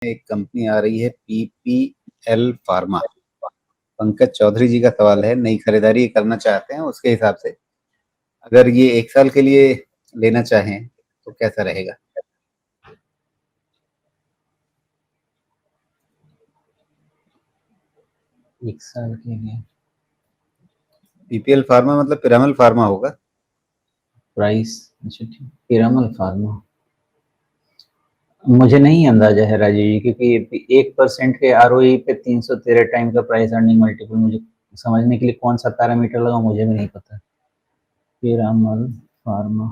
एक कंपनी आ रही है पीपीएल फार्मा। पंकज चौधरी जी का सवाल है, नई खरीदारी करना चाहते हैं, उसके हिसाब से अगर ये 1 साल के लिए लेना चाहें तो कैसा रहेगा? एक साल के लिए पीपीएल फार्मा मतलब पिरामल फार्मा होगा। प्राइस, अच्छा ठीक, पिरामल फार्मा मुझे नहीं अंदाजा है राजीव जी, क्योंकि 1% के आरओई पे 313 टाइम का प्राइस अर्निंग मल्टीपल मुझे समझने के लिए कौन सा पैरामीटर लगा मुझे भी नहीं पता। पिरामल फार्मा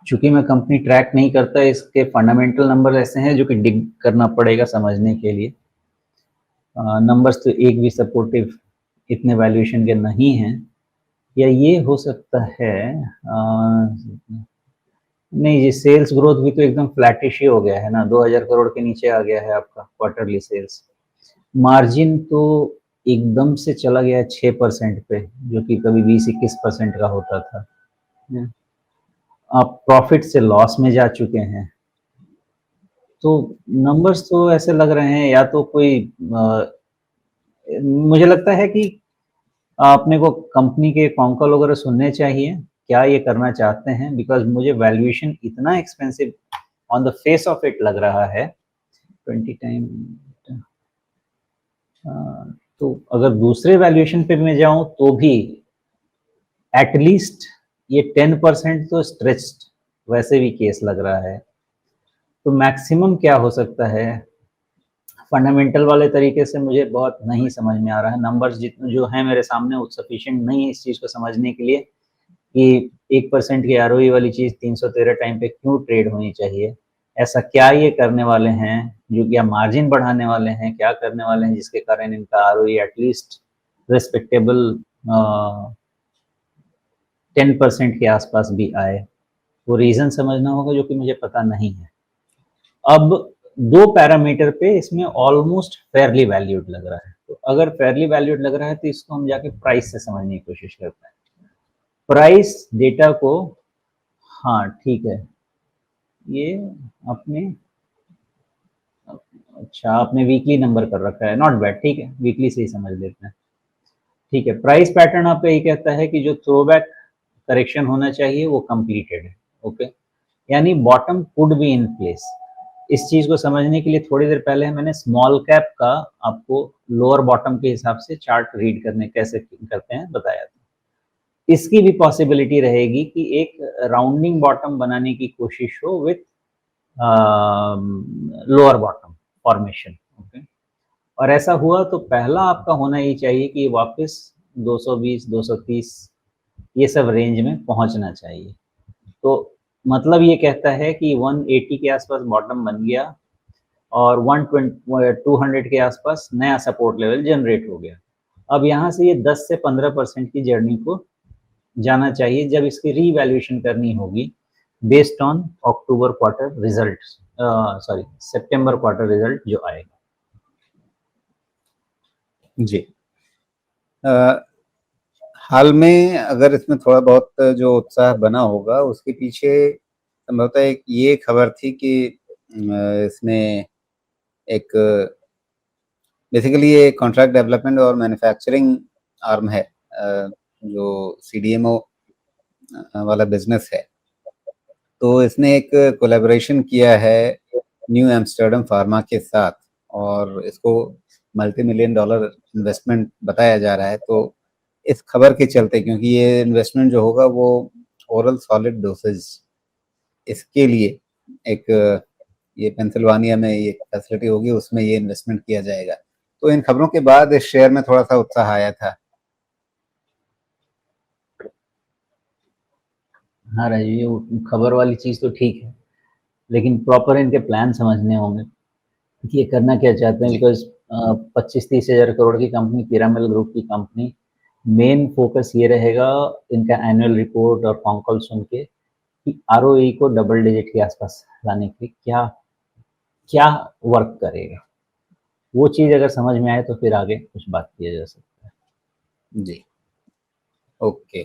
चूंकि मैं कंपनी ट्रैक नहीं करता, इसके फंडामेंटल नंबर ऐसे हैं जो कि डिग करना पड़ेगा समझने के लिए। नंबर्स तो एक भी सपोर्टिव इतने वैल्यूएशन के नहीं हैं। या ये हो सकता है नहीं जी, सेल्स ग्रोथ भी तो एकदम फ्लैटिश ही हो गया है ना, 2000 करोड़ के नीचे आ गया है आपका क्वार्टरली सेल्स। मार्जिन तो एकदम से चला गया 6% पे, जो कि कभी 20-21% का होता था। आप प्रॉफिट से लॉस में जा चुके हैं। तो नंबर्स तो ऐसे लग रहे हैं, या तो कोई मुझे लगता है कि अपने को कंपनी के कॉन्कॉल वगैरह सुनने चाहिए, क्या ये करना चाहते हैं, बिकॉज मुझे वैल्यूएशन इतना expensive on the face of it लग रहा है। 20 टाइम तो अगर दूसरे वैल्यूएशन पे मैं जाऊं तो भी एटलीस्ट ये 10% तो स्ट्रेच्ड वैसे भी केस लग रहा है। तो मैक्सिमम क्या हो सकता है, फंडामेंटल वाले तरीके से मुझे बहुत नहीं समझ में आ रहा है। नंबर्स जितने जो हैं मेरे सामने वो सफिशिएंट नहीं है इस चीज़ को समझने के लिए कि 1% की आरओई वाली चीज़ 313 टाइम पे क्यों ट्रेड होनी चाहिए। ऐसा क्या ये करने वाले हैं जो, या मार्जिन बढ़ाने वाले हैं, क्या करने वाले हैं जिसके कारण इनका आरओई एटलीस्ट रेस्पेक्टेबल 10% के आसपास भी आए। वो रीज़न समझना होगा जो कि मुझे पता नहीं है। अब दो पैरामीटर पे इसमें ऑलमोस्ट फेयरली वैल्यूड लग रहा है। तो अगर फेयरली वैल्यूड लग रहा है तो इसको हम जाके प्राइस से समझने की कोशिश करते हैं। प्राइस डेटा को, हाँ ठीक है, ये अपने, अच्छा आपने वीकली नंबर कर रखा है, नॉट बैड, ठीक है वीकली से ही समझ लेते हैं। ठीक है, प्राइस पैटर्न आपका ये कहता है कि जो थ्रोबैक करेक्शन होना चाहिए वो कंप्लीटेड है। ओके, यानी bottom could be in place. इस चीज को समझने के लिए थोड़ी देर पहले मैंने स्मॉल कैप का आपको लोअर बॉटम के हिसाब से चार्ट रीड करने कैसे करते हैं बताया था। इसकी भी पॉसिबिलिटी रहेगी कि एक राउंडिंग बॉटम बनाने की कोशिश हो with lower bottom formation. Okay, और ऐसा हुआ तो पहला आपका होना ही चाहिए कि वापस 220 230 ये सब रेंज में पहुंचना चाहिए। तो मतलब ये कहता है कि 180 के आसपास बॉटम बन गया और 200 के आसपास नया सपोर्ट लेवल जनरेट हो गया। अब यहाँ से ये 10 से 15% की जर्नी को जाना चाहिए जब इसकी रीवैल्यूएशन करनी होगी based on October quarter result, sorry September quarter result जो आएगा। जी। हाल में अगर इसमें थोड़ा बहुत जो उत्साह बना होगा उसके पीछे संभवतः एक ये खबर थी कि इसमें एक बेसिकली ये कॉन्ट्रैक्ट डेवलपमेंट और मैन्युफैक्चरिंग आर्म है, जो सीडीएमओ वाला बिजनेस है। तो इसने एक कोलैबोरेशन किया है न्यू एम्स्टर्डम फार्मा के साथ और इसको मल्टी $1 मिलियन इन्वेस्टमेंट बताया जा रहा है। तो इस खबर के चलते, क्योंकि ये इन्वेस्टमेंट जो होगा वो ओरल सॉलिड डोसेज इसके लिए एक ये पेंसिल्वानिया में ये फैसिलिटी होगी, उसमें ये इन्वेस्टमेंट किया जाएगा। तो इन खबरों के बाद इस शेयर में थोड़ा सा उत्साह आया था। हाँ राजीव, ये खबर वाली चीज़ तो ठीक है, लेकिन प्रॉपर इनके प्लान समझने होंगे कि ये करना क्या चाहते हैं। जी। बिकॉज 25-30 हज़ार करोड़ की कंपनी, पिरामिल ग्रुप की कंपनी, मेन फोकस ये रहेगा इनका एनुअल रिपोर्ट और कॉन्कॉल सुन के कि आरओई को डबल डिजिट के आसपास लाने के लिए क्या क्या वर्क करेगा। वो चीज़ अगर समझ में आए तो फिर आगे कुछ बात किया जा सकता है। जी। ओके।